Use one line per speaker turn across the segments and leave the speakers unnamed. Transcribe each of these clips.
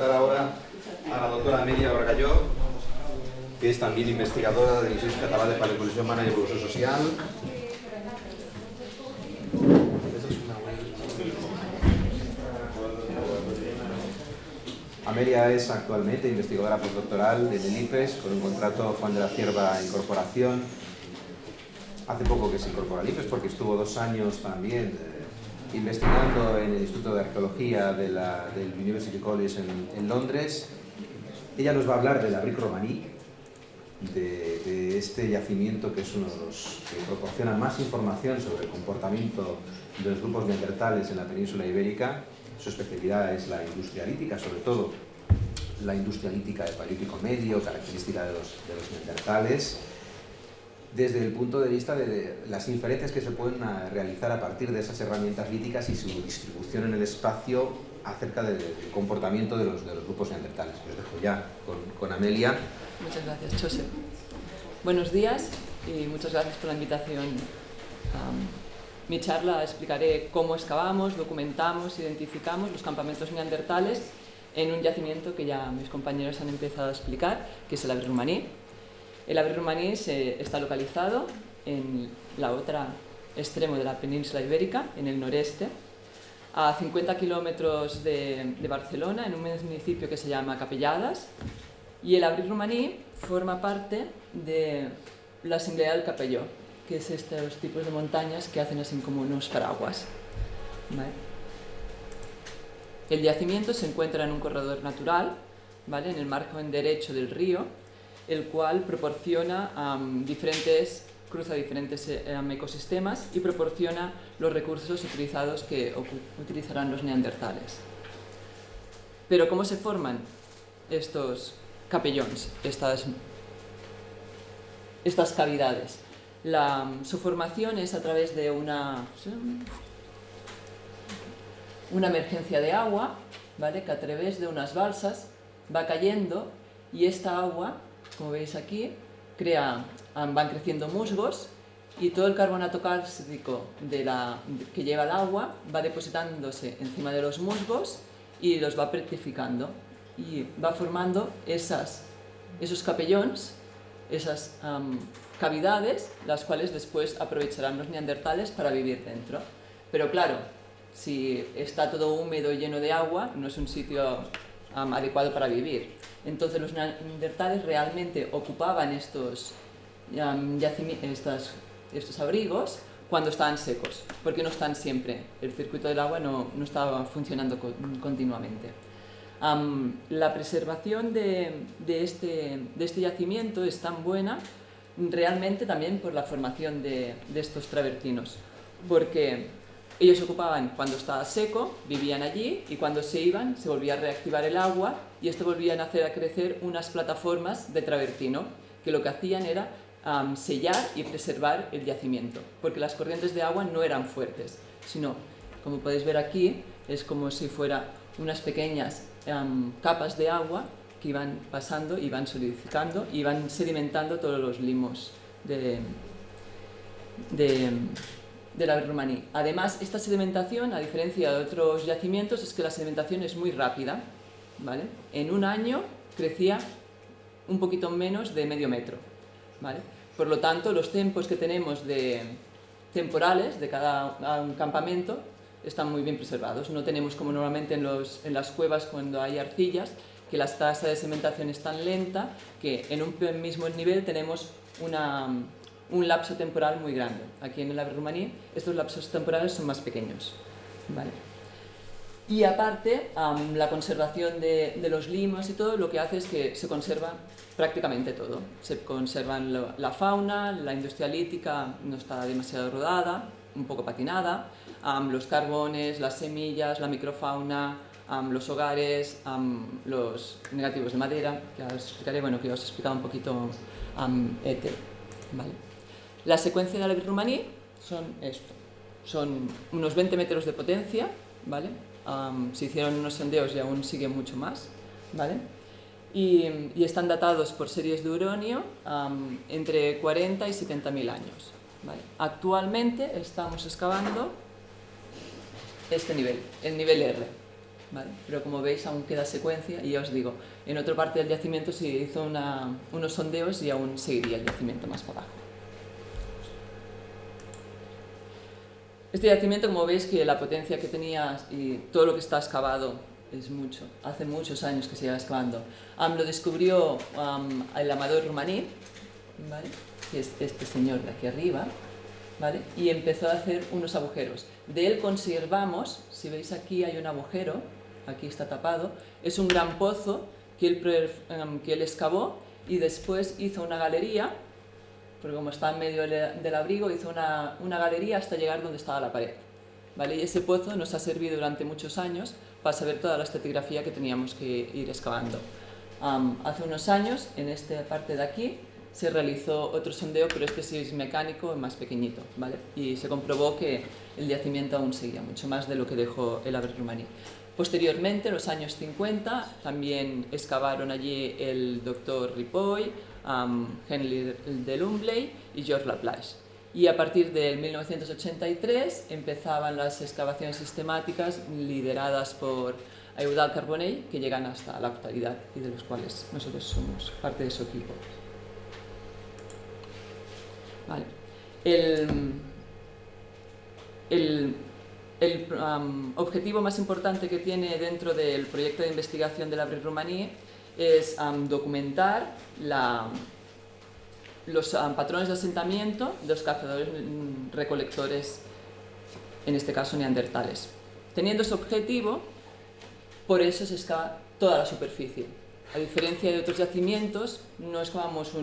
presentar ahora a la doctora Amelia Bargalló, que es también investigadora del Instituto Català de Paleoecologia Humana y Evolución Social. Amelia es actualmente investigadora postdoctoral de IPES con un contrato Juan de la Cierva Incorporación. Hace poco que se incorporó al IPES porque estuvo 2 años también investigando en el Instituto de Arqueología del University College en Londres. Ella nos va a hablar de la Brique Romaní, de este yacimiento que es uno de los que proporciona más información sobre el comportamiento de los grupos neandertales en la península ibérica. Su especialidad es la industria lítica, sobre todo la industria lítica de Paleolítico Medio, característica de los neandertales, desde el punto de vista de las inferencias que se pueden realizar a partir de esas herramientas líticas y su distribución en el espacio acerca del comportamiento de los grupos neandertales. Os dejo ya con Amelia.
Muchas gracias, Josep. Buenos días y muchas gracias por la invitación. Mi charla explicaré cómo excavamos, documentamos, identificamos los campamentos neandertales en un yacimiento que ya mis compañeros han empezado a explicar, que es el Brique Romaní. El Brique Romaní está localizado en la otra extremo de la península ibérica, en el noreste, a 50 kilómetros de Barcelona, en un municipio que se llama Capellades, y el Brique Romaní forma parte de la Asamblea del Capelló, que es estos tipos de montañas que hacen así como unos paraguas. ¿Vale? El yacimiento se encuentra en un corredor natural, ¿vale?, en el margen derecho del río, el cual proporciona cruza diferentes ecosistemas y proporciona los recursos utilizados que utilizarán los neandertales. Pero ¿cómo se forman estos capellons, estas cavidades? Su formación es a través de una emergencia de agua, ¿vale?, que a través de unas balsas va cayendo, y esta agua, como veis aquí, van creciendo musgos, y todo el carbonato cálcico que lleva el agua va depositándose encima de los musgos y los va petrificando, y va formando esos capellons, esas cavidades, las cuales después aprovecharán los neandertales para vivir dentro. Pero claro, si está todo húmedo y lleno de agua, no es un sitio adecuado para vivir. Entonces los neandertales realmente ocupaban estos abrigos cuando estaban secos, porque no están siempre. El circuito del agua no estaba funcionando continuamente. La preservación de este yacimiento es tan buena realmente también por la formación de estos travertinos, porque ellos se ocupaban cuando estaba seco, vivían allí, y cuando se iban se volvía a reactivar el agua, y esto volvían a hacer crecer unas plataformas de travertino que lo que hacían era sellar y preservar el yacimiento, porque las corrientes de agua no eran fuertes, sino, como podéis ver aquí, es como si fuera unas pequeñas capas de agua que iban pasando, iban solidificando y iban sedimentando todos los limos de la Brique Romaní. Además, esta sedimentación, a diferencia de otros yacimientos, es que la sedimentación es muy rápida, ¿vale? En un año crecía un poquito menos de medio metro, ¿vale? Por lo tanto, los tiempos que tenemos temporales de cada campamento están muy bien preservados. No tenemos, como normalmente en las cuevas cuando hay arcillas, que la tasa de sedimentación es tan lenta que en un mismo nivel tenemos un lapso temporal muy grande. Aquí en el Brique Romaní estos lapsos temporales son más pequeños, ¿vale? Y aparte, la conservación de los limos y todo, lo que hace es que se conserva prácticamente todo. Se conservan la fauna, la industria lítica no está demasiado rodada, un poco patinada, los carbones, las semillas, la microfauna, los hogares, los negativos de madera, que os explicaré, que os he explicado un poquito Ethel, ¿vale? La secuencia de la Brique Romaní son unos 20 metros de potencia, ¿vale? Se hicieron unos sondeos y aún siguen mucho más, ¿vale? Y están datados por series de uranio entre 40 y 70.000 años, ¿vale? Actualmente estamos excavando este nivel, el nivel R, ¿vale? Pero como veis aún queda secuencia y ya os digo, en otra parte del yacimiento se hizo unos sondeos y aún seguiría el yacimiento más para abajo. Este yacimiento, como veis, que la potencia que tenía y todo lo que está excavado es mucho. Hace muchos años que se lleva excavando. Lo descubrió el Amador Romaní, ¿vale? Que es este señor de aquí arriba, ¿vale? Y empezó a hacer unos agujeros. De él conservamos, si veis aquí hay un agujero, aquí está tapado, es un gran pozo que él excavó y después hizo una galería, porque como está en medio del abrigo, hizo una galería hasta llegar donde estaba la pared, ¿vale? Y ese pozo nos ha servido durante muchos años para saber toda la estratigrafía que teníamos que ir excavando. Hace unos años, en esta parte de aquí, se realizó otro sondeo, pero este sí es mecánico, más pequeñito, ¿vale? Y se comprobó que el yacimiento aún seguía mucho más de lo que dejó el Abre Romaní. Posteriormente, en los años 50, también excavaron allí el doctor Ripoll, Henry de Lumley y George Laplace. Y a partir del 1983 empezaban las excavaciones sistemáticas lideradas por Eudald Carbonell, que llegan hasta la actualidad y de los cuales nosotros somos parte de su equipo. Vale. El objetivo más importante que tiene dentro del proyecto de investigación del Abre Romaní es documentar los patrones de asentamiento de los cazadores recolectores, en este caso neandertales. Teniendo ese objetivo, por eso se excava toda la superficie. A diferencia de otros yacimientos, no excavamos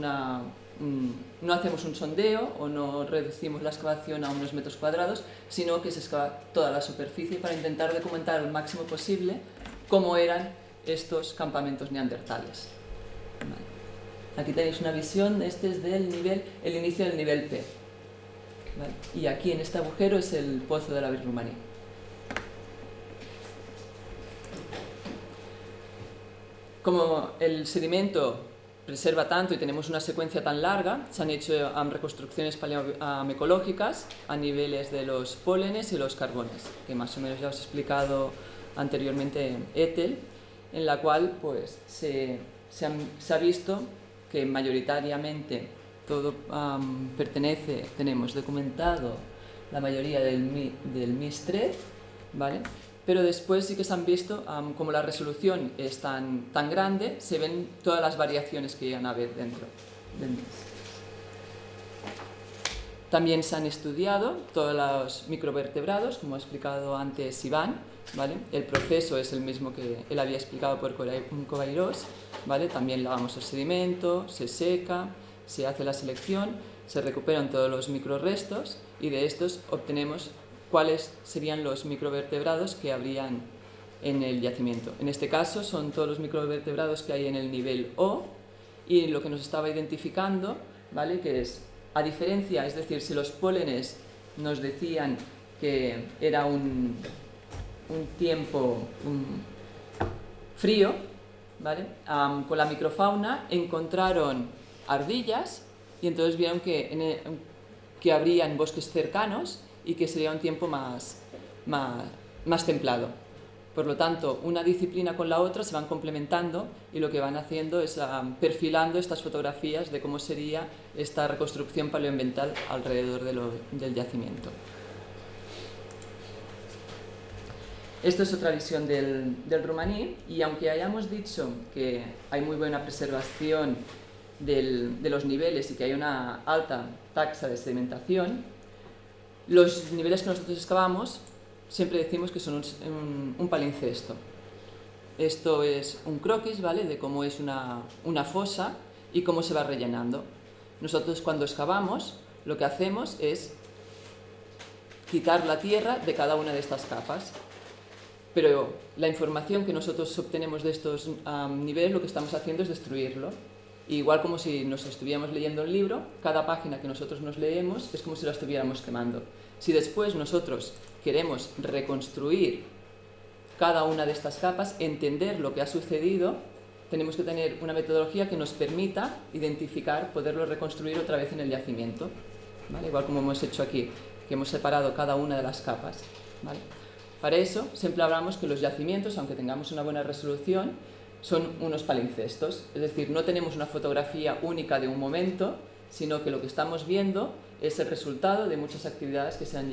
no hacemos un sondeo o no reducimos la excavación a unos metros cuadrados, sino que se excava toda la superficie para intentar documentar al máximo posible cómo eran estos campamentos neandertales. Vale. Aquí tenéis una visión, este es el inicio del nivel P. ¿Vale? Y aquí en este agujero es el pozo del Abre Romaní. Como el sedimento preserva tanto y tenemos una secuencia tan larga, se han hecho reconstrucciones paleomecológicas a niveles de los pólenes y los carbones, que más o menos ya os he explicado anteriormente Ethel, en la cual pues, se ha visto que mayoritariamente todo tenemos documentado la mayoría del MIS-3, ¿vale? Pero después sí que se han visto, como la resolución es tan grande, se ven todas las variaciones que llegan a haber dentro del MIS. También se han estudiado todos los microvertebrados, como ha explicado antes Iván, ¿vale? El proceso es el mismo que él había explicado por Covairos, ¿vale? También lavamos el sedimento, se seca, se hace la selección, se recuperan todos los microrestos y de estos obtenemos cuáles serían los microvertebrados que habrían en el yacimiento. En este caso son todos los microvertebrados que hay en el nivel O y lo que nos estaba identificando, ¿vale? Que es, a diferencia, es decir, si los pólenes nos decían que era un tiempo frío, ¿vale? Con la microfauna encontraron ardillas y entonces vieron que habrían bosques cercanos y que sería un tiempo más templado. Por lo tanto, una disciplina con la otra se van complementando y lo que van haciendo es perfilando estas fotografías de cómo sería esta reconstrucción paleoambiental alrededor del yacimiento. Esta es otra visión del Romaní y aunque hayamos dicho que hay muy buena preservación de los niveles y que hay una alta taxa de sedimentación, los niveles que nosotros excavamos siempre decimos que son un palincesto. Esto es un croquis, ¿vale? De cómo es una fosa y cómo se va rellenando. Nosotros cuando excavamos lo que hacemos es quitar la tierra de cada una de estas capas. Pero la información que nosotros obtenemos de estos niveles lo que estamos haciendo es destruirlo. Igual como si nos estuviéramos leyendo un libro, cada página que nosotros nos leemos es como si la estuviéramos quemando. Si después nosotros queremos reconstruir cada una de estas capas, entender lo que ha sucedido, tenemos que tener una metodología que nos permita identificar, poderlo reconstruir otra vez en el yacimiento, ¿vale? Igual como hemos hecho aquí, que hemos separado cada una de las capas, ¿vale? Para eso siempre hablamos que los yacimientos, aunque tengamos una buena resolución, son unos palincestos, es decir, no tenemos una fotografía única de un momento, sino que lo que estamos viendo es el resultado de muchas actividades que se han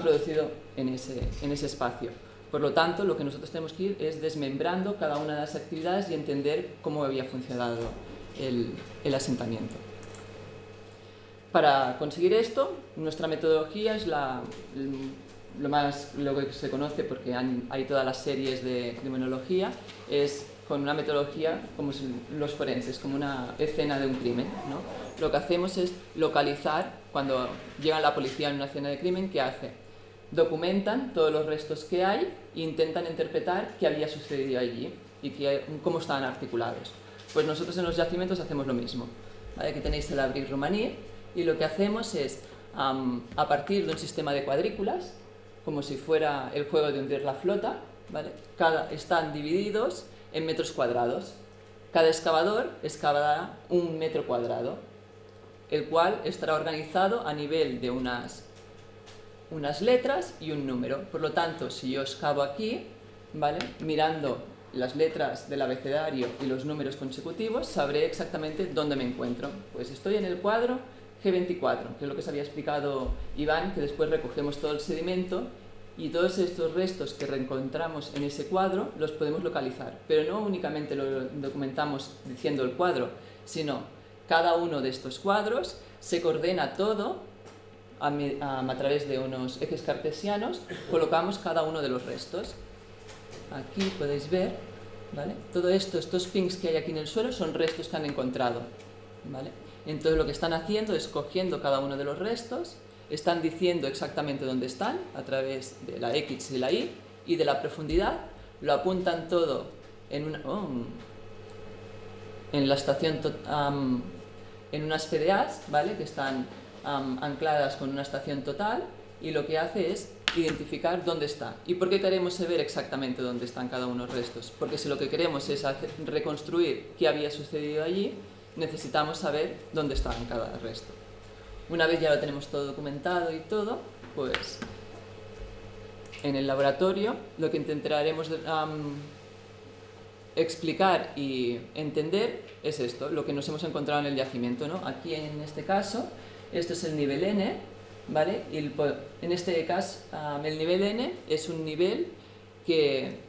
producido en ese espacio. Por lo tanto, lo que nosotros tenemos que ir es desmembrando cada una de las actividades y entender cómo había funcionado el asentamiento. Para conseguir esto, nuestra metodología es lo que se conoce, porque hay todas las series de criminología, es con una metodología como los forenses, como una escena de un crimen, ¿no? Lo que hacemos es localizar, cuando llega la policía en una escena de crimen, ¿qué hace? Documentan todos los restos que hay e intentan interpretar qué había sucedido allí y cómo estaban articulados. Pues nosotros en los yacimientos hacemos lo mismo, ¿vale? Aquí tenéis el Abric romaní y lo que hacemos es, a partir de un sistema de cuadrículas, como si fuera el juego de hundir la flota, ¿vale? Están divididos en metros cuadrados. Cada excavador excavará 1 metro cuadrado, el cual estará organizado a nivel de unas letras y un número. Por lo tanto, si yo excavo aquí, ¿vale?, mirando las letras del abecedario y los números consecutivos, sabré exactamente dónde me encuentro. Pues estoy en el cuadro G24, que es lo que os había explicado Iván, que después recogemos todo el sedimento y todos estos restos que reencontramos en ese cuadro los podemos localizar. Pero no únicamente lo documentamos diciendo el cuadro, sino cada uno de estos cuadros se coordena todo a través de unos ejes cartesianos, colocamos cada uno de los restos. Aquí podéis ver, ¿vale? Todo esto, estos pings que hay aquí en el suelo son restos que han encontrado, ¿vale? Entonces lo que están haciendo es cogiendo cada uno de los restos, están diciendo exactamente dónde están a través de la X y la Y y de la profundidad, lo apuntan todo en la estación, en unas PDAs, ¿vale?, que están ancladas con una estación total, y lo que hace es identificar dónde está. ¿Y por qué queremos saber exactamente dónde están cada uno de los restos? Porque si lo que queremos es reconstruir qué había sucedido allí, necesitamos saber dónde estaba en cada resto. Una vez ya lo tenemos todo documentado y todo, pues en el laboratorio lo que intentaremos explicar y entender es esto, lo que nos hemos encontrado en el yacimiento, ¿no? Aquí en este caso, esto es el nivel N, ¿vale? Y en este caso, el nivel N es un nivel que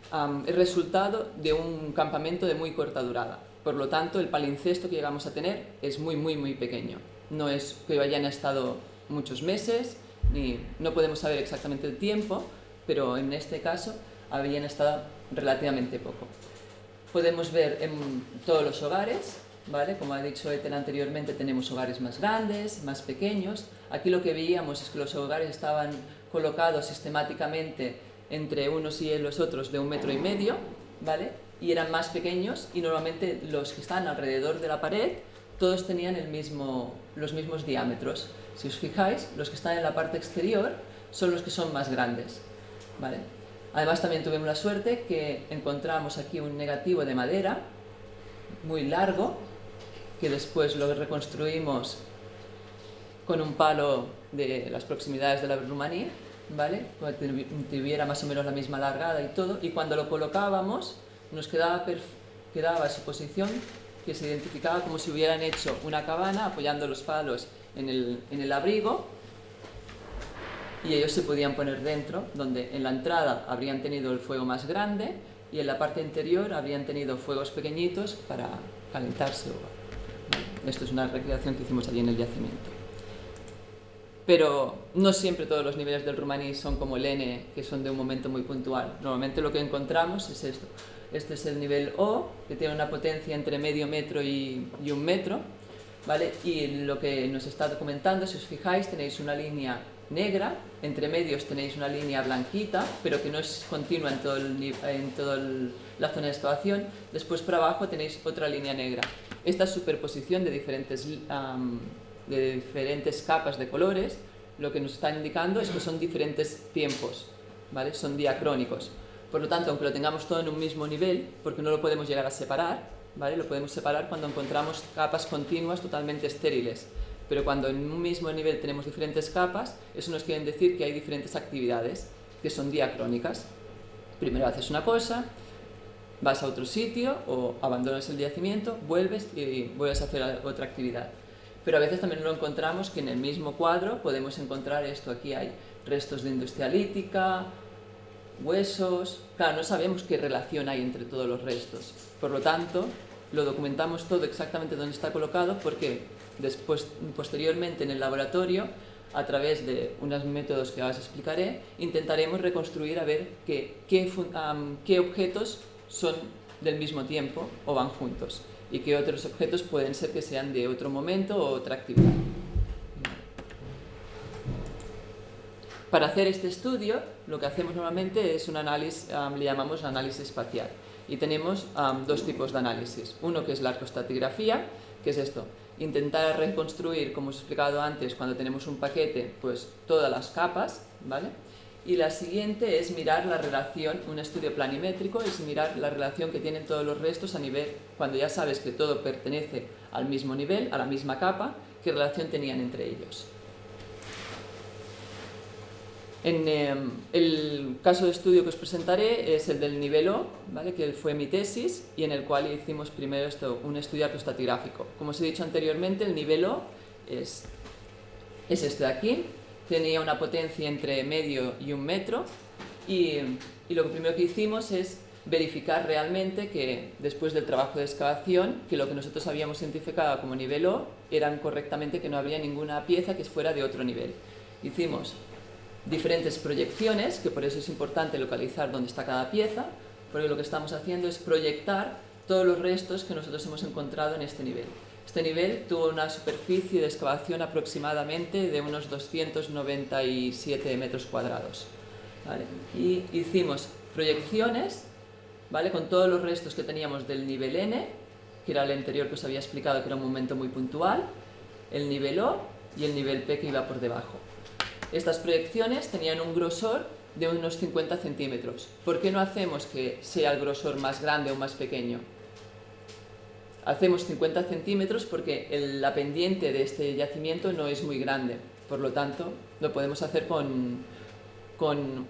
es resultado de un campamento de muy corta durada. Por lo tanto, el palincesto que llegamos a tener es muy, muy, muy pequeño. No es que hayan estado muchos meses, ni no podemos saber exactamente el tiempo, pero en este caso habían estado relativamente poco. Podemos ver en todos los hogares, ¿vale? Como ha dicho Ethel anteriormente, tenemos hogares más grandes, más pequeños. Aquí lo que veíamos es que los hogares estaban colocados sistemáticamente entre unos y los otros de 1,5 metros, ¿vale? Y eran más pequeños, y normalmente los que están alrededor de la pared todos tenían los mismos diámetros. Si os fijáis, los que están en la parte exterior son los que son más grandes, ¿vale? Además también tuvimos la suerte que encontramos aquí un negativo de madera muy largo, que después lo reconstruimos con un palo de las proximidades de la Rumanía, ¿vale?, que tuviera más o menos la misma largada y todo, y cuando lo colocábamos nos quedaba su posición, que se identificaba como si hubieran hecho una cabana apoyando los palos en el abrigo, y ellos se podían poner dentro, donde en la entrada habrían tenido el fuego más grande y en la parte interior habrían tenido fuegos pequeñitos para calentarse. Esto es una recreación que hicimos allí en el yacimiento. Pero no siempre todos los niveles del Rumaní son como el N, que son de un momento muy puntual. Normalmente lo que encontramos es esto. Este es el nivel O, que tiene una potencia entre medio metro y 1 metro, ¿vale? Y lo que nos está documentando, si os fijáis, tenéis una línea negra, entre medios tenéis una línea blanquita, pero que no es continua en toda la zona de excavación. Después por abajo tenéis otra línea negra. Esta superposición de diferentes capas de colores, lo que nos está indicando es que son diferentes tiempos, ¿vale? Son diacrónicos. Por lo tanto, aunque lo tengamos todo en un mismo nivel, porque no lo podemos llegar a separar, ¿vale?, lo podemos separar cuando encontramos capas continuas totalmente estériles. Pero cuando en un mismo nivel tenemos diferentes capas, eso nos quiere decir que hay diferentes actividades que son diacrónicas. Primero haces una cosa, vas a otro sitio o abandonas el yacimiento, vuelves y vuelves a hacer otra actividad. Pero a veces también lo encontramos que en el mismo cuadro podemos encontrar esto. Aquí hay restos de industria lítica, huesos. Claro, no sabemos qué relación hay entre todos los restos. Por lo tanto, lo documentamos todo exactamente donde está colocado, porque después, posteriormente en el laboratorio, a través de unos métodos que ahora os explicaré, intentaremos reconstruir a ver qué objetos son del mismo tiempo o van juntos, y qué otros objetos pueden ser que sean de otro momento o otra actividad. Para hacer este estudio, lo que hacemos normalmente es un análisis, le llamamos análisis espacial. Y tenemos dos tipos de análisis. Uno que es la arcostratigrafía, que es esto, intentar reconstruir, como os he explicado antes, cuando tenemos un paquete, pues todas las capas, ¿vale? Y la siguiente es mirar la relación, un estudio planimétrico, es mirar la relación que tienen todos los restos a nivel, cuando ya sabes que todo pertenece al mismo nivel, a la misma capa, qué relación tenían entre ellos. En el caso de estudio que os presentaré es el del nivel O, ¿vale? Que fue mi tesis, y en el cual hicimos primero un estudio arcostratigráfico. Como os he dicho anteriormente, el nivel O es este de aquí. Tenía una potencia entre medio y 1 metro, y lo primero que hicimos es verificar realmente que después del trabajo de excavación, que lo que nosotros habíamos identificado como nivel O eran correctamente, que no había ninguna pieza que fuera de otro nivel. Hicimos diferentes proyecciones, que por eso es importante localizar dónde está cada pieza, porque lo que estamos haciendo es proyectar todos los restos que nosotros hemos encontrado en este nivel. Este nivel tuvo una superficie de excavación aproximadamente de unos 297 metros cuadrados, ¿vale? Y hicimos proyecciones, ¿vale? Con todos los restos que teníamos del nivel N, que era el anterior que os había explicado, que era un momento muy puntual, el nivel O y el nivel P que iba por debajo. Estas proyecciones tenían un grosor de unos 50 centímetros. ¿Por qué no hacemos que sea el grosor más grande o más pequeño? Hacemos 50 centímetros porque la pendiente de este yacimiento no es muy grande. Por lo tanto, lo podemos hacer con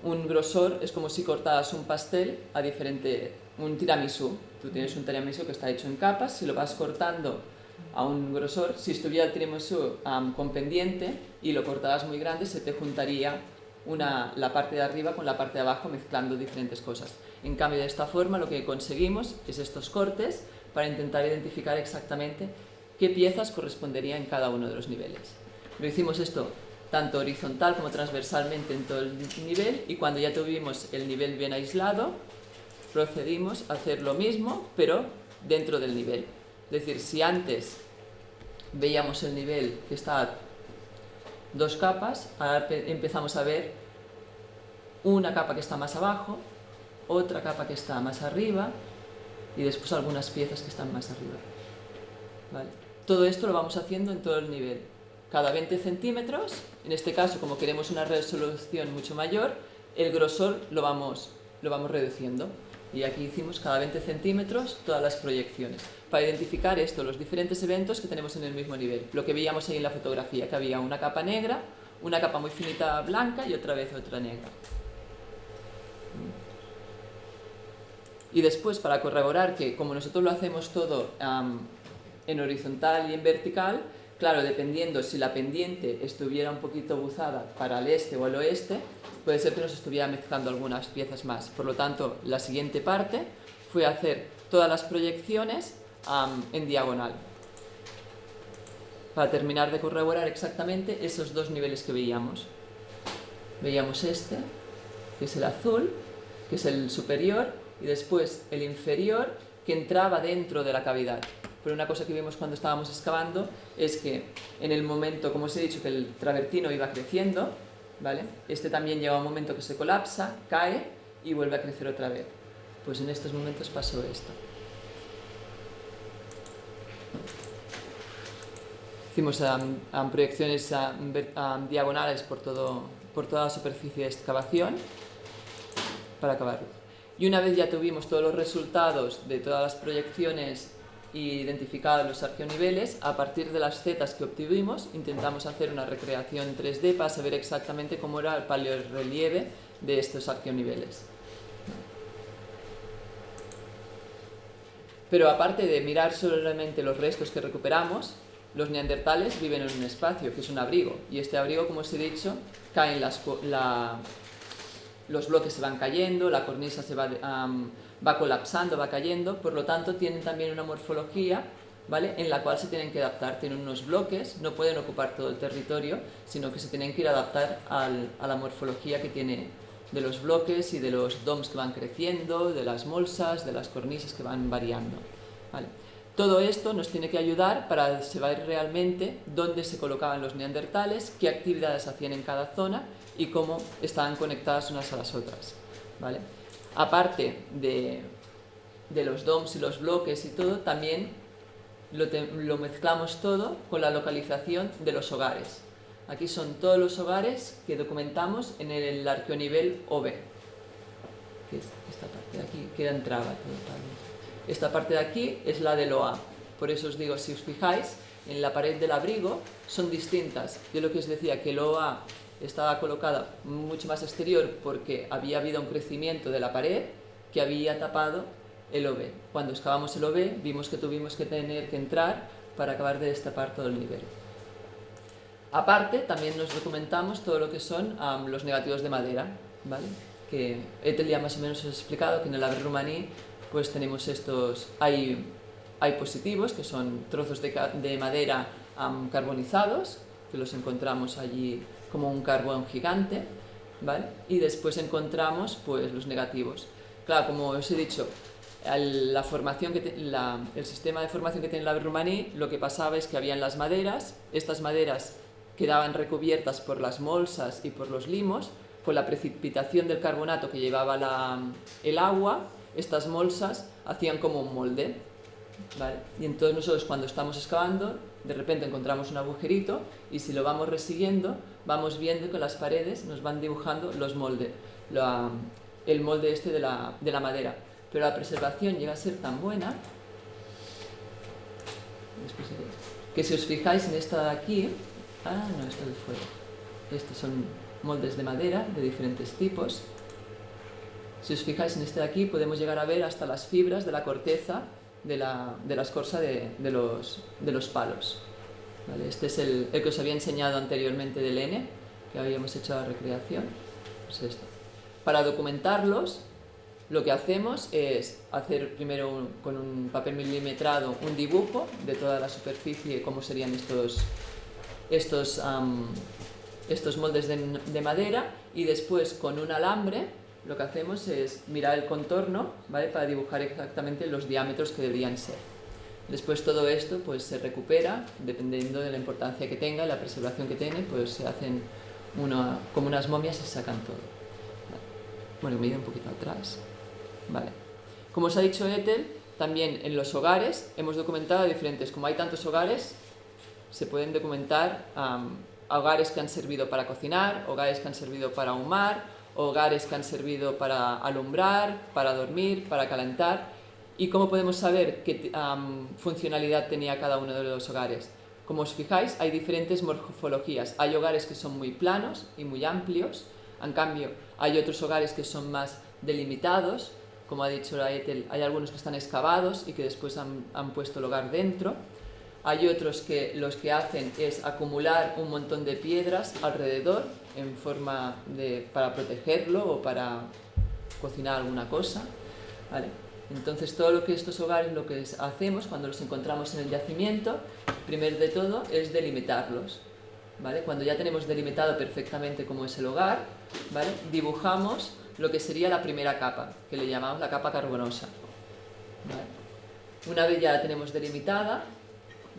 un grosor. Es como si cortaras un pastel un tiramisú. Tú tienes un tiramisú que está hecho en capas, si lo vas cortando a un grosor, si estuviera el tiramisú con pendiente y lo cortaras muy grande, se te juntaría la parte de arriba con la parte de abajo, mezclando diferentes cosas. En cambio, de esta forma lo que conseguimos es estos cortes para intentar identificar exactamente qué piezas corresponderían en cada uno de los niveles. Lo hicimos esto tanto horizontal como transversalmente en todo el nivel, y cuando ya tuvimos el nivel bien aislado, procedimos a hacer lo mismo, pero dentro del nivel. Es decir, si antes veíamos el nivel que está 2 capas, ahora empezamos a ver una capa que está más abajo, otra capa que está más arriba, y después algunas piezas que están más arriba, ¿vale? Todo esto lo vamos haciendo en todo el nivel. Cada 20 centímetros, en este caso, como queremos una resolución mucho mayor, el grosor lo vamos reduciendo. Y aquí hicimos cada 20 centímetros todas las proyecciones, para identificar los diferentes eventos que tenemos en el mismo nivel. Lo que veíamos ahí en la fotografía, que había una capa negra, una capa muy finita blanca y otra vez otra negra. Y después, para corroborar que como nosotros lo hacemos todo en horizontal y en vertical, claro, dependiendo si la pendiente estuviera un poquito buzada para el este o el oeste, puede ser que nos estuviera mezclando algunas piezas más. Por lo tanto, la siguiente parte fue hacer todas las proyecciones en diagonal, para terminar de corroborar exactamente esos dos niveles que veíamos. Veíamos este, que es el azul, que es el superior, y después el inferior, que entraba dentro de la cavidad. Pero una cosa que vimos cuando estábamos excavando es que en el momento, como os he dicho, que el travertino iba creciendo, ¿vale? Este también llega a un momento que se colapsa, cae y vuelve a crecer otra vez. Pues en estos momentos pasó esto. Hicimos proyecciones diagonales por toda la superficie de excavación para acabarlo. Y una vez ya tuvimos todos los resultados de todas las proyecciones y identificados los arqueoniveles, a partir de las zetas que obtuvimos, intentamos hacer una recreación 3D para saber exactamente cómo era el paleorrelieve de estos arqueoniveles. Pero aparte de mirar solamente los restos que recuperamos, los neandertales viven en un espacio, que es un abrigo, y este abrigo, como os he dicho, caen los bloques se van cayendo, la cornisa se va colapsando, va cayendo, por lo tanto tienen también una morfología, ¿vale?, en la cual se tienen que adaptar. Tienen unos bloques, no pueden ocupar todo el territorio, sino que se tienen que ir a adaptar a la morfología que tiene de los bloques y de los doms que van creciendo, de las molsas, de las cornisas que van variando, ¿vale? Todo esto nos tiene que ayudar para saber realmente dónde se colocaban los neandertales, qué actividades hacían en cada zona y cómo estaban conectadas unas a las otras, ¿vale? Aparte de los DOMs y los bloques y todo, también lo mezclamos todo con la localización de los hogares. Aquí son todos los hogares que documentamos en el arqueonivel OB, que es esta parte de aquí, que entraba todo. Esta parte de aquí es la del OA. Por eso os digo, si os fijáis, en la pared del abrigo son distintas. Yo lo que os decía, que el OA estaba colocada mucho más exterior porque había habido un crecimiento de la pared que había tapado el OB. Cuando excavamos el OB vimos que tuvimos que tener que entrar para acabar de destapar todo el nivel. Aparte, también nos documentamos todo lo que son los negativos de madera, ¿vale? Que Ethel ya más o menos os he explicado que en el Aber Rumaní pues tenemos estos, hay positivos que son trozos de madera carbonizados, que los encontramos allí como un carbón gigante, ¿vale? Y después encontramos pues los negativos. Claro, como os he dicho, el sistema de formación que tiene el Aber Rumaní, lo que pasaba es que habían las maderas, estas maderas quedaban recubiertas por las molsas y por los limos, con la precipitación del carbonato que llevaba el agua. Estas molsas hacían como un molde, ¿vale? Y entonces nosotros cuando estamos excavando, de repente encontramos un agujerito y si lo vamos resiguiendo, vamos viendo que las paredes nos van dibujando los moldes, el molde este de la madera. Pero la preservación llega a ser tan buena, que si os fijáis en esta de aquí, no, esto de fuera, estos son moldes de madera de diferentes tipos. Si os fijáis en este de aquí, podemos llegar a ver hasta las fibras de la corteza de la escorza de los palos, ¿vale? Este es el que os había enseñado anteriormente del N, que habíamos hecho la recreación. Pues esto. Para documentarlos, lo que hacemos es hacer primero con un papel milimetrado un dibujo de toda la superficie, cómo serían estos moldes de madera, y después con un alambre lo que hacemos es mirar el contorno, ¿vale?, para dibujar exactamente los diámetros que deberían ser. Después todo esto pues se recupera, dependiendo de la importancia que tenga y la preservación que tiene, pues se hacen como unas momias y se sacan todo. Bueno, me he ido un poquito atrás. Vale. Como os ha dicho Ethel, también en los hogares hemos documentado diferentes. Como hay tantos hogares, se pueden documentar hogares que han servido para cocinar, hogares que han servido para ahumar, hogares que han servido para alumbrar, para dormir, para calentar. ¿Y cómo podemos saber qué funcionalidad tenía cada uno de los hogares? Como os fijáis, hay diferentes morfologías. Hay hogares que son muy planos y muy amplios, en cambio hay otros hogares que son más delimitados, como ha dicho la Ethel, hay algunos que están excavados y que después han puesto el hogar dentro. Hay otros que los que hacen es acumular un montón de piedras alrededor en forma para protegerlo o para cocinar alguna cosa, ¿vale? Entonces todo lo que estos hogares, lo que hacemos cuando los encontramos en el yacimiento, primero de todo es delimitarlos, ¿vale? Cuando ya tenemos delimitado perfectamente cómo es el hogar, ¿vale?, dibujamos lo que sería la primera capa, que le llamamos la capa carbonosa, ¿vale? Una vez ya la tenemos delimitada,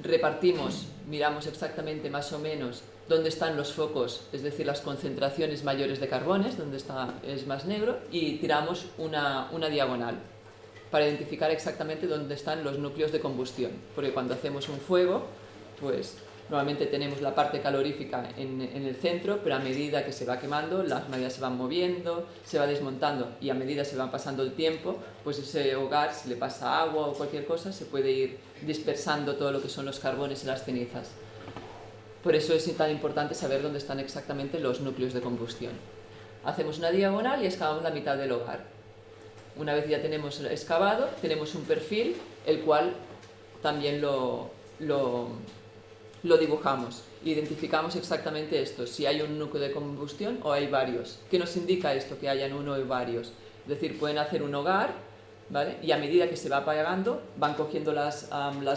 repartimos, miramos exactamente más o menos dónde están los focos, es decir, las concentraciones mayores de carbones, donde es más negro, y tiramos una diagonal para identificar exactamente dónde están los núcleos de combustión, porque cuando hacemos un fuego, pues Normalmente tenemos la parte calorífica en el centro, pero a medida que se va quemando, las maderas se van moviendo, se va desmontando, y a medida se va pasando el tiempo, pues ese hogar, si le pasa agua o cualquier cosa, se puede ir dispersando todo lo que son los carbones y las cenizas. Por eso es tan importante saber dónde están exactamente los núcleos de combustión. Hacemos una diagonal y excavamos la mitad del hogar. Una vez ya tenemos excavado, tenemos un perfil, el cual también lo dibujamos. Identificamos exactamente esto, si hay un núcleo de combustión o hay varios. ¿Qué nos indica esto, que hayan uno o varios? Es decir, pueden hacer un hogar, ¿vale? Y a medida que se va apagando, van cogiendo las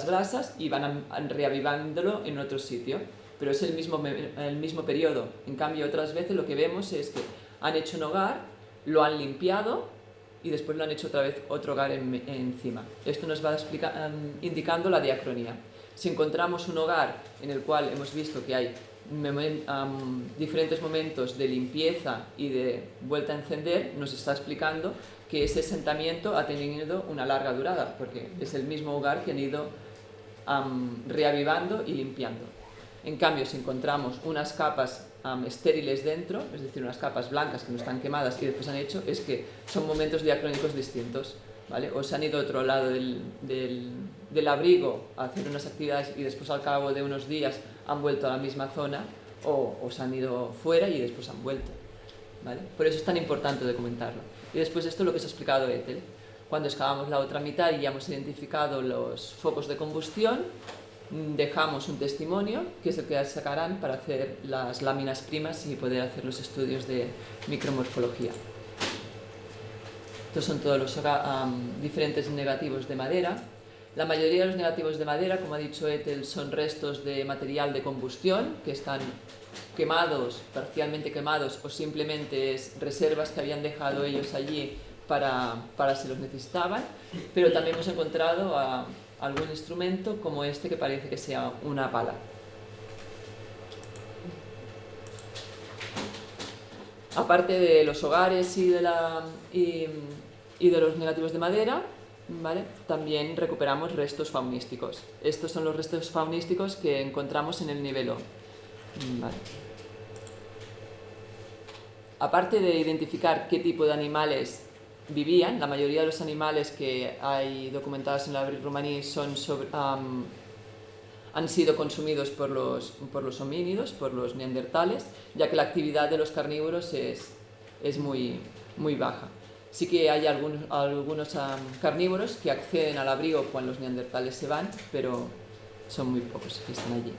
brasas y van reavivándolo en otro sitio. Pero es el mismo periodo. En cambio, otras veces lo que vemos es que han hecho un hogar, lo han limpiado y después lo han hecho otra vez otro hogar encima. Esto nos va indicando la diacronía. Si encontramos un hogar en el cual hemos visto que hay diferentes momentos de limpieza y de vuelta a encender, nos está explicando que ese asentamiento ha tenido una larga durada, porque es el mismo hogar que han ido reavivando y limpiando. En cambio, si encontramos unas capas estériles dentro, es decir, unas capas blancas que no están quemadas y después han hecho, es que son momentos diacrónicos distintos, ¿vale? O se han ido a otro lado del abrigo a hacer unas actividades y después al cabo de unos días han vuelto a la misma zona, o se han ido fuera y después han vuelto, ¿vale? Por eso es tan importante documentarlo. Y después esto es lo que se ha explicado Ethel. Cuando excavamos la otra mitad y ya hemos identificado los focos de combustión, dejamos un testimonio, que es el que sacarán para hacer las láminas primas y poder hacer los estudios de micromorfología. Estos son todos los diferentes negativos de madera. La mayoría de los negativos de madera, como ha dicho Ethel, son restos de material de combustión que están quemados, parcialmente quemados, o simplemente es reservas que habían dejado ellos allí para si los necesitaban. Pero también hemos encontrado algún instrumento como este que parece que sea una pala. Aparte de los hogares y de los negativos de madera, ¿vale? También recuperamos restos faunísticos. Estos son los restos faunísticos que encontramos en el nivel O. ¿Vale? Aparte de identificar qué tipo de animales vivían, la mayoría de los animales que hay documentados en la Abril Romaní han sido consumidos por los homínidos, por los neandertales, ya que la actividad de los carnívoros es muy, muy baja. Sí que hay algunos carnívoros que acceden al abrigo cuando los neandertales se van, pero son muy pocos que están allí.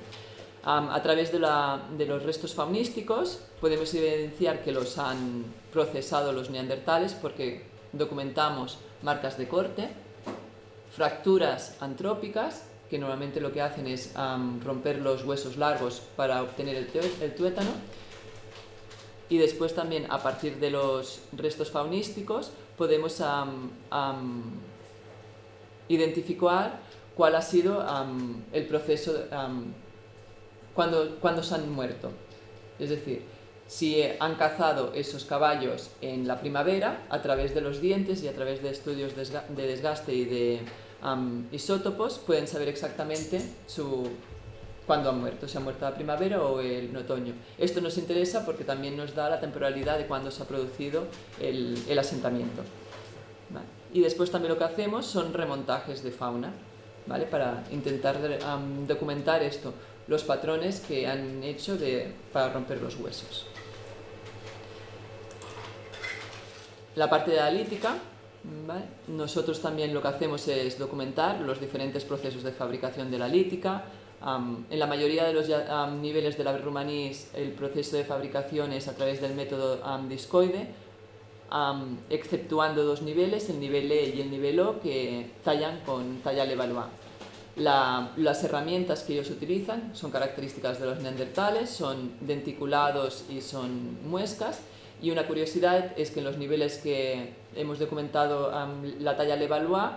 A través de los restos faunísticos podemos evidenciar que los han procesado los neandertales, porque documentamos marcas de corte, fracturas antrópicas, que normalmente lo que hacen es romper los huesos largos para obtener el tuétano, y después también a partir de los restos faunísticos podemos identificar cuál ha sido el proceso cuando se han muerto. Es decir, si han cazado esos caballos en la primavera, a través de los dientes y a través de estudios de desgaste y de isótopos, pueden saber exactamente cuándo han muerto, si han muerto en la primavera o en otoño. Esto nos interesa porque también nos da la temporalidad de cuándo se ha producido el asentamiento. ¿Vale? Y después también lo que hacemos son remontajes de fauna, ¿vale? Para intentar documentar esto, los patrones que han hecho para romper los huesos. La parte de la lítica, ¿vale? Nosotros también lo que hacemos es documentar los diferentes procesos de fabricación de la lítica. En la mayoría de los niveles de la Romaní el proceso de fabricación es a través del método discoide, exceptuando dos niveles, el nivel E y el nivel O, que tallan con talla Levallois. Las herramientas que ellos utilizan son características de los neandertales, son denticulados y son muescas. Y una curiosidad es que en los niveles que hemos documentado la talla Levallois,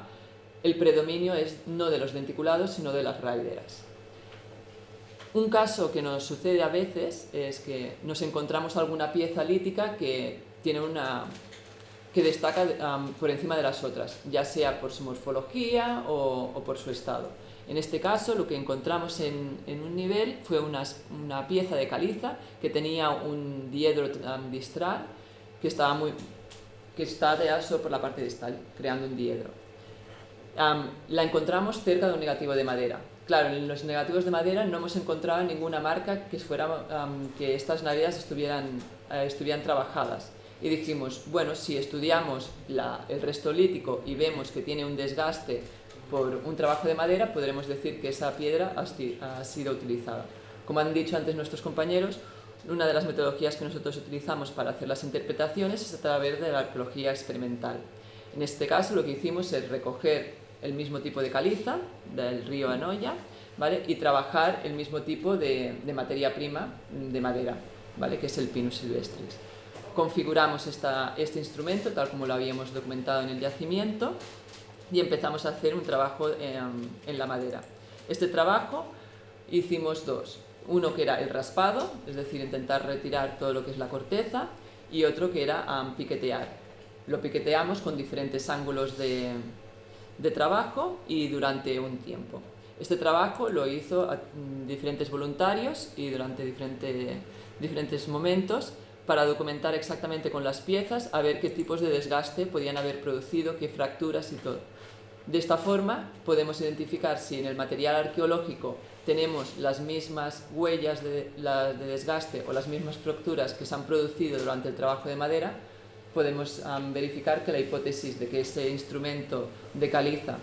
el predominio es no de los denticulados, sino de las raideras. Un caso que nos sucede a veces es que nos encontramos alguna pieza lítica que tiene que destaca por encima de las otras, ya sea por su morfología o por su estado. En este caso, lo que encontramos en un nivel fue una pieza de caliza que tenía un diedro distal que está tallado solo por la parte distal, creando un diedro. La encontramos cerca de un negativo de madera. Claro, en los negativos de madera no hemos encontrado ninguna marca que estas naveras estuvieran trabajadas. Y dijimos, bueno, si estudiamos el resto lítico y vemos que tiene un desgaste por un trabajo de madera, podremos decir que esa piedra ha sido utilizada. Como han dicho antes nuestros compañeros, una de las metodologías que nosotros utilizamos para hacer las interpretaciones es a través de la arqueología experimental. En este caso lo que hicimos es recoger el mismo tipo de caliza del río Anoia, ¿vale? Y trabajar el mismo tipo de materia prima de madera, ¿vale? Que es el Pinus silvestris. Configuramos este instrumento tal como lo habíamos documentado en el yacimiento y empezamos a hacer un trabajo en la madera. Este trabajo hicimos dos. Uno que era el raspado, es decir, intentar retirar todo lo que es la corteza, y otro que era piquetear. Lo piqueteamos con diferentes ángulos de trabajo y durante un tiempo. Este trabajo lo hizo a diferentes voluntarios y durante diferentes momentos para documentar exactamente con las piezas a ver qué tipos de desgaste podían haber producido, qué fracturas y todo. De esta forma podemos identificar si en el material arqueológico tenemos las mismas huellas de desgaste o las mismas fracturas que se han producido durante el trabajo de madera. Podemos verificar que la hipótesis de que ese instrumento de caliza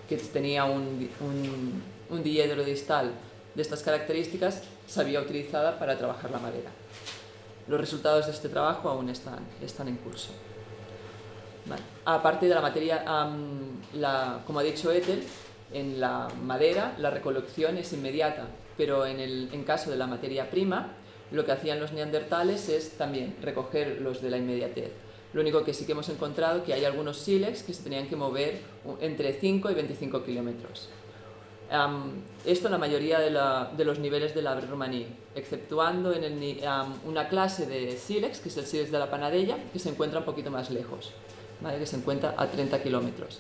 que tenía un diedro distal de estas características se había utilizada para trabajar la madera. Los resultados de este trabajo aún están en curso. Vale. Aparte de la materia, como ha dicho Ethel, en la madera la recolección es inmediata, pero en caso de la materia prima, lo que hacían los neandertales es también recoger los de la inmediatez. Lo único que sí que hemos encontrado que hay algunos sílex que se tenían que mover entre 5 y 25 kilómetros. Esto en la mayoría de los niveles del Arbre romaní, exceptuando en una clase de sílex, que es el sílex de la Panadella, que se encuentra un poquito más lejos, ¿vale? Que se encuentra a 30 kilómetros.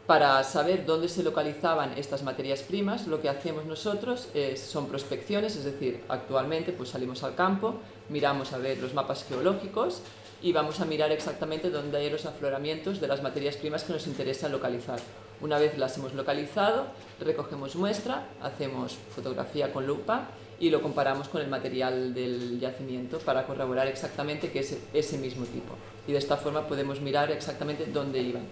Para saber dónde se localizaban estas materias primas, lo que hacemos nosotros son prospecciones, es decir, actualmente pues salimos al campo, miramos a ver los mapas geológicos y vamos a mirar exactamente dónde hay los afloramientos de las materias primas que nos interesa localizar. Una vez las hemos localizado, recogemos muestra, hacemos fotografía con lupa y lo comparamos con el material del yacimiento para corroborar exactamente que es ese mismo tipo. Y de esta forma podemos mirar exactamente dónde iban.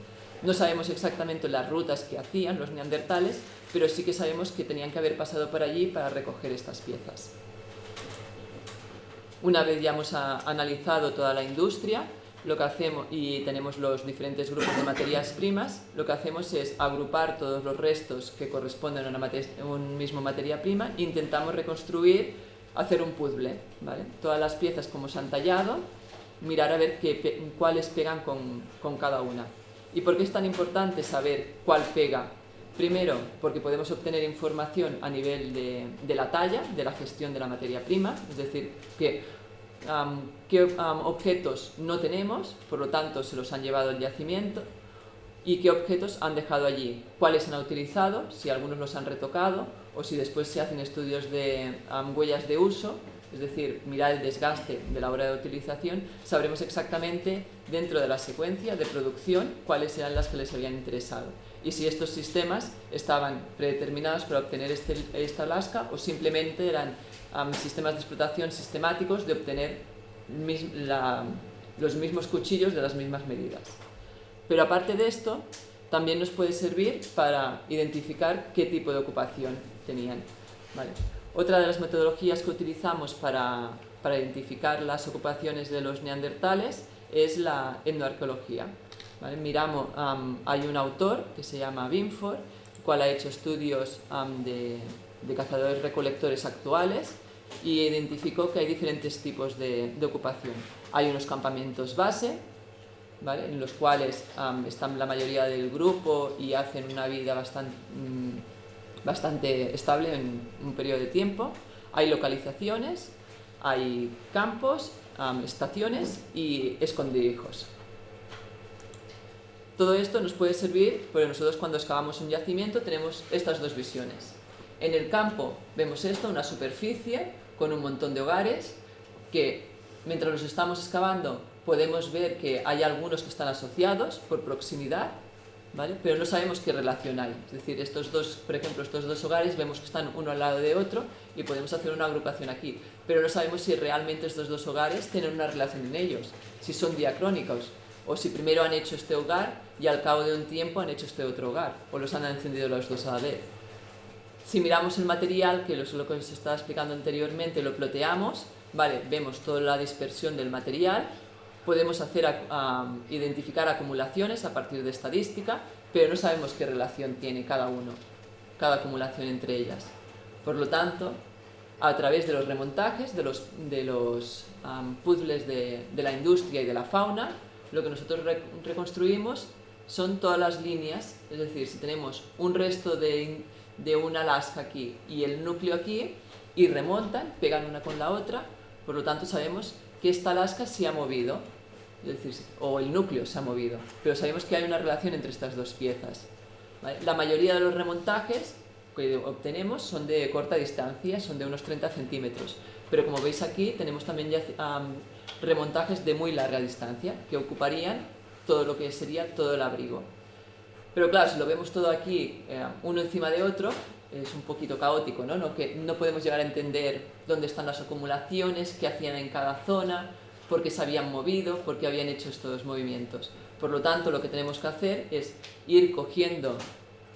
No sabemos exactamente las rutas que hacían los neandertales, pero sí que sabemos que tenían que haber pasado por allí para recoger estas piezas. Una vez ya hemos analizado toda la industria, lo que hacemos, y tenemos los diferentes grupos de materias primas, lo que hacemos es agrupar todos los restos que corresponden a una misma materia prima e intentamos reconstruir, hacer un puzzle, ¿vale? Todas las piezas como se han tallado, mirar a ver cuáles pegan con cada una. ¿Y por qué es tan importante saber cuál pega? Primero, porque podemos obtener información a nivel de la talla, de la gestión de la materia prima, es decir, qué objetos no tenemos, por lo tanto se los han llevado al yacimiento, y qué objetos han dejado allí, cuáles han utilizado, si algunos los han retocado, o si después se hacen estudios de huellas de uso, es decir, mirar el desgaste de la hora de utilización, sabremos exactamente dentro de la secuencia de producción cuáles eran las que les habían interesado y si estos sistemas estaban predeterminados para obtener esta lasca o simplemente eran sistemas de explotación sistemáticos de obtener los mismos cuchillos de las mismas medidas. Pero aparte de esto, también nos puede servir para identificar qué tipo de ocupación tenían, ¿vale? Otra de las metodologías que utilizamos para identificar las ocupaciones de los neandertales es la etnoarqueología, ¿vale? Hay un autor que se llama Binford, el cual ha hecho estudios de cazadores-recolectores actuales y identificó que hay diferentes tipos de ocupación. Hay unos campamentos base, ¿vale? En los cuales están la mayoría del grupo y hacen una vida bastante estable en un periodo de tiempo. Hay localizaciones, hay campos, estaciones y escondrijos. Todo esto nos puede servir porque nosotros cuando excavamos un yacimiento tenemos estas dos visiones. En el campo vemos esto, una superficie con un montón de hogares que mientras los estamos excavando podemos ver que hay algunos que están asociados por proximidad, ¿vale? Pero no sabemos qué relación hay. Es decir, estos dos, por ejemplo, estos dos hogares vemos que están uno al lado de otro y podemos hacer una agrupación aquí. Pero no sabemos si realmente estos dos hogares tienen una relación en ellos, si son diacrónicos, o si primero han hecho este hogar y al cabo de un tiempo han hecho este otro hogar, o los han encendido los dos a la vez. Si miramos el material, que es lo que os estaba explicando anteriormente, lo ploteamos, vale, vemos toda la dispersión del material, podemos identificar acumulaciones a partir de estadística, pero no sabemos qué relación tiene cada acumulación entre ellas. Por lo tanto, a través de los remontajes, de los puzzles de la industria y de la fauna, lo que nosotros reconstruimos son todas las líneas, es decir, si tenemos un resto de una lasca aquí y el núcleo aquí, y remontan, pegan una con la otra, por lo tanto sabemos que esta lasca se ha movido, es decir, o el núcleo se ha movido, pero sabemos que hay una relación entre estas dos piezas, ¿vale? La mayoría de los remontajes que obtenemos son de corta distancia, son de unos 30 centímetros, pero como veis aquí tenemos también ya remontajes de muy larga distancia que ocuparían todo lo que sería todo el abrigo. Pero claro, si lo vemos todo aquí uno encima de otro, es un poquito caótico, ¿no? Que no podemos llegar a entender dónde están las acumulaciones, qué hacían en cada zona, por qué se habían movido, por qué habían hecho estos movimientos. Por lo tanto, lo que tenemos que hacer es ir cogiendo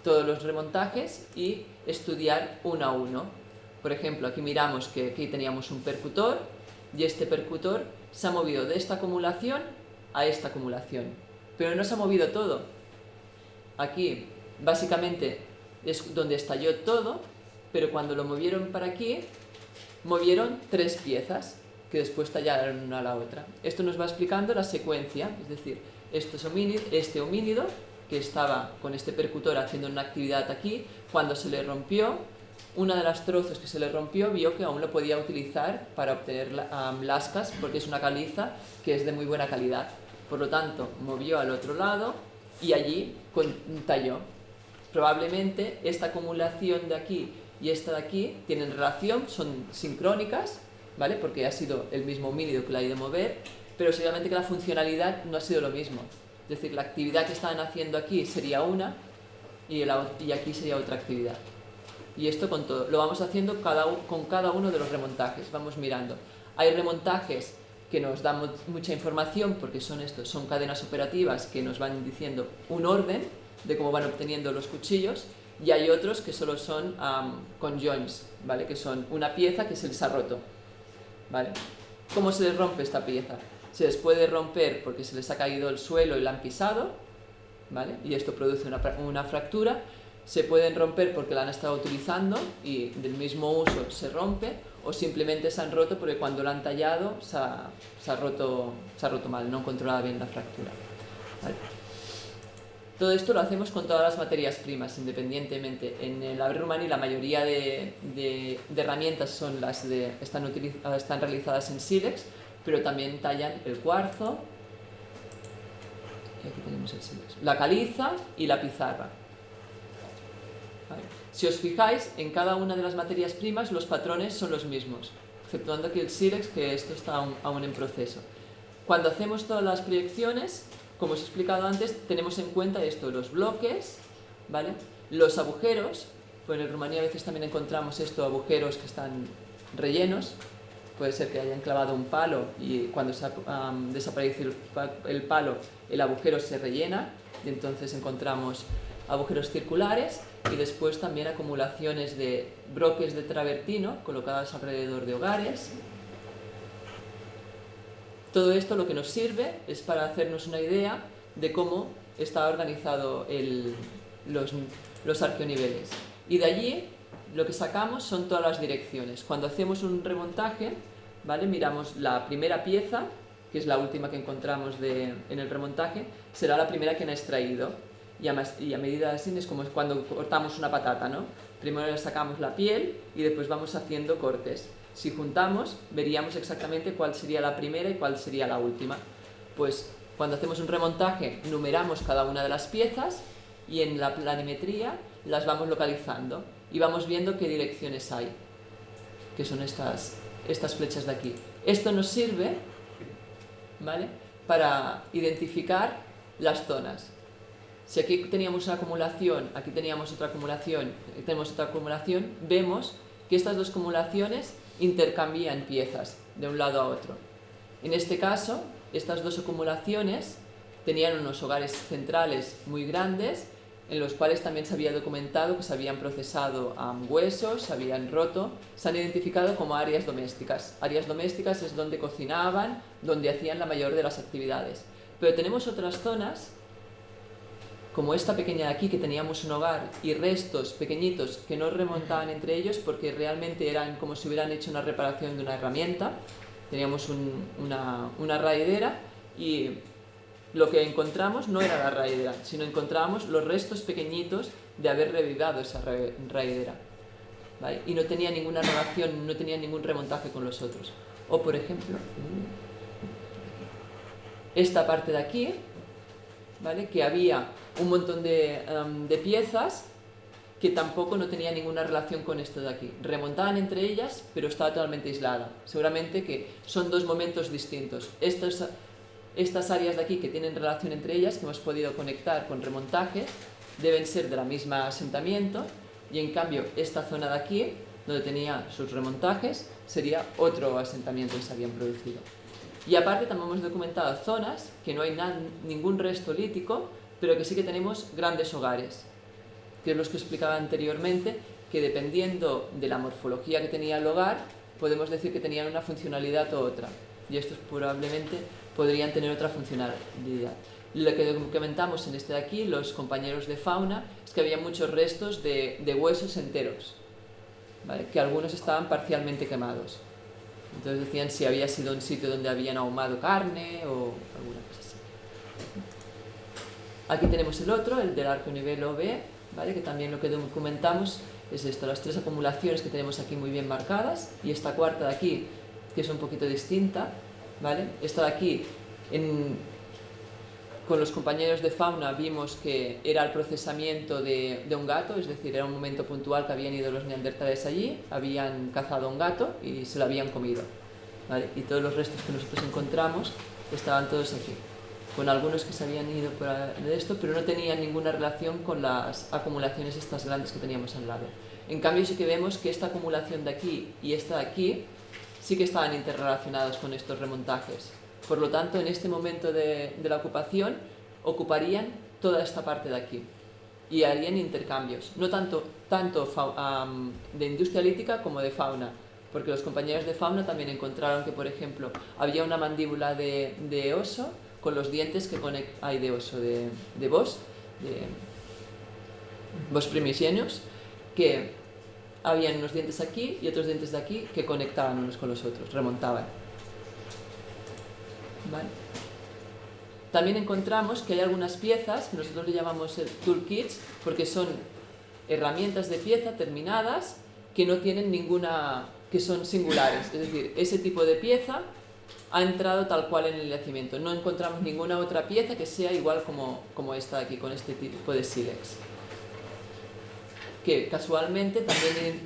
todos los remontajes y estudiar uno a uno. Por ejemplo, aquí miramos que aquí teníamos un percutor y este percutor se ha movido de esta acumulación a esta acumulación, pero no se ha movido todo. Aquí, básicamente, es donde estalló todo, pero cuando lo movieron para aquí, movieron tres piezas que después tallaron una a la otra. Esto nos va explicando la secuencia, es decir, este homínido que estaba con este percutor haciendo una actividad aquí, cuando se le rompió, una de las trozos que se le rompió vio que aún lo podía utilizar para obtener lascas, porque es una caliza que es de muy buena calidad. Por lo tanto, movió al otro lado y allí talló. Probablemente esta acumulación de aquí y esta de aquí tienen relación, son sincrónicas, ¿vale? Porque ha sido el mismo homínido que la ha ido a mover, pero seguramente que la funcionalidad no ha sido lo mismo. Es decir, la actividad que estaban haciendo aquí sería una y aquí sería otra actividad. Y esto con todo. Lo vamos haciendo con cada uno de los remontajes, vamos mirando. Hay remontajes que nos dan mucha información porque son cadenas operativas que nos van diciendo un orden de cómo van obteniendo los cuchillos, y hay otros que solo son conjoints, ¿vale? Que son una pieza que se les ha roto, ¿vale? ¿Cómo se les rompe esta pieza? Se les puede romper porque se les ha caído el suelo y la han pisado, ¿vale? Y esto produce una fractura. Se pueden romper porque la han estado utilizando y del mismo uso se rompe, o simplemente se han roto porque cuando la han tallado se ha roto mal, no controlaba bien la fractura, ¿vale? Todo esto lo hacemos con todas las materias primas, independientemente. En el Abrigo Romaní la mayoría de herramientas son están realizadas en sílex, pero también tallan el cuarzo, y aquí tenemos el sílex, la caliza y la pizarra. ¿Vale? Si os fijáis, en cada una de las materias primas los patrones son los mismos, exceptuando aquí el sílex, que esto está aún en proceso. Cuando hacemos todas las proyecciones, como os he explicado antes, tenemos en cuenta esto, los bloques, ¿vale? Los agujeros, pues en Rumanía a veces también encontramos agujeros que están rellenos, puede ser que hayan clavado un palo y cuando se desaparece el palo, el agujero se rellena, y entonces encontramos agujeros circulares, y después también acumulaciones de bloques de travertino colocados alrededor de hogares. Todo esto lo que nos sirve es para hacernos una idea de cómo está organizado los arqueoniveles. Y de allí lo que sacamos son todas las direcciones. Cuando hacemos un remontaje, ¿vale? Miramos la primera pieza, que es la última que encontramos en el remontaje, será la primera que han extraído. Y a medida así es como cuando cortamos una patata, ¿no? Primero le sacamos la piel y después vamos haciendo cortes. Si juntamos, veríamos exactamente cuál sería la primera y cuál sería la última. Pues Cuando hacemos un remontaje, numeramos cada una de las piezas y en la planimetría las vamos localizando y vamos viendo qué direcciones hay, que son estas flechas de aquí. Esto nos sirve, ¿vale?, para identificar las zonas. Si aquí teníamos una acumulación, aquí teníamos otra acumulación, aquí tenemos otra acumulación, vemos que estas dos acumulaciones intercambian piezas de un lado a otro. En este caso, estas dos acumulaciones tenían unos hogares centrales muy grandes, en los cuales también se había documentado que se habían procesado huesos, se habían roto, se han identificado como áreas domésticas. Áreas domésticas es donde cocinaban, donde hacían la mayor de las actividades. Pero tenemos otras zonas, como esta pequeña de aquí, que teníamos un hogar y restos pequeñitos que no remontaban entre ellos porque realmente eran como si hubieran hecho una reparación de una herramienta. Teníamos una raidera y lo que encontramos no era la raidera, sino encontramos los restos pequeñitos de haber revivado esa raidera, ¿vale? Y no tenía ninguna relación, no tenía ningún remontaje con los otros. O por ejemplo, esta parte de aquí, ¿vale?, que había un montón de piezas que tampoco no tenía ninguna relación con esto de aquí. Remontaban entre ellas, pero estaba totalmente aislada. Seguramente que son dos momentos distintos. Estas áreas de aquí que tienen relación entre ellas, que hemos podido conectar con remontajes, deben ser de la misma asentamiento, y en cambio esta zona de aquí, donde tenía sus remontajes, sería otro asentamiento que se habían producido. Y aparte también hemos documentado zonas que no hay ningún resto lítico, pero que sí que tenemos grandes hogares, que es los que explicaba anteriormente, que dependiendo de la morfología que tenía el hogar, podemos decir que tenían una funcionalidad u otra, y estos probablemente podrían tener otra funcionalidad. Lo que documentamos en este de aquí, los compañeros de fauna, es que había muchos restos de huesos enteros, ¿vale?, que algunos estaban parcialmente quemados. Entonces decían si había sido un sitio donde habían ahumado carne o alguna cosa así. Aquí tenemos el otro, el del arco nivel OB, ¿vale?, que también lo que documentamos es esto, las tres acumulaciones que tenemos aquí muy bien marcadas, y esta cuarta de aquí, que es un poquito distinta, ¿vale? Esta de aquí, con los compañeros de fauna vimos que era el procesamiento de un gato, es decir, era un momento puntual que habían ido los neandertales allí, habían cazado a un gato y se lo habían comido, ¿vale? Y todos los restos que nosotros encontramos estaban todos aquí, con algunos que se habían ido por de esto, pero no tenían ninguna relación con las acumulaciones estas grandes que teníamos al lado. En cambio sí que vemos que esta acumulación de aquí y esta de aquí sí que estaban interrelacionados con estos remontajes. Por lo tanto, en este momento de la ocupación, ocuparían toda esta parte de aquí y harían intercambios, no tanto de industria lítica como de fauna, porque los compañeros de fauna también encontraron que, por ejemplo, había una mandíbula de oso con los dientes que hay de oso, de Bos primigenius, que habían unos dientes aquí y otros dientes de aquí que conectaban unos con los otros, remontaban. ¿Vale? También encontramos que hay algunas piezas que nosotros le llamamos toolkits, porque son herramientas de pieza terminadas que no tienen que son singulares, es decir, ese tipo de pieza ha entrado tal cual en el yacimiento, no encontramos ninguna otra pieza que sea igual como esta de aquí, con este tipo de sílex, que casualmente también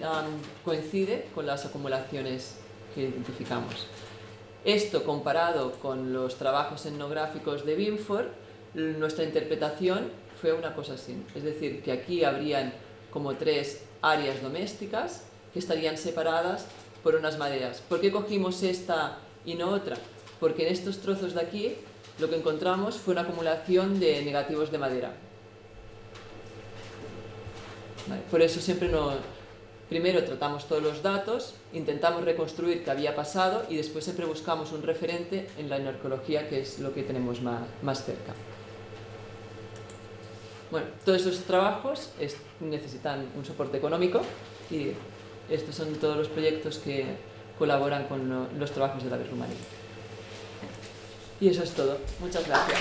coincide con las acumulaciones que identificamos. Esto comparado con los trabajos etnográficos de Binford, nuestra interpretación fue una cosa así, es decir, que aquí habrían como 3 áreas domésticas que estarían separadas por unas maderas. ¿Por qué cogimos esta y no otra? Porque en estos trozos de aquí lo que encontramos fue una acumulación de negativos de madera. ¿Vale? Por eso siempre primero tratamos todos los datos, intentamos reconstruir qué había pasado y después siempre buscamos un referente en la etnoarqueología, que es lo que tenemos más cerca. Bueno, todos esos trabajos necesitan un soporte económico y estos son todos los proyectos que colaboran con los trabajos de la Aves Rumani. Y eso es todo. Muchas gracias.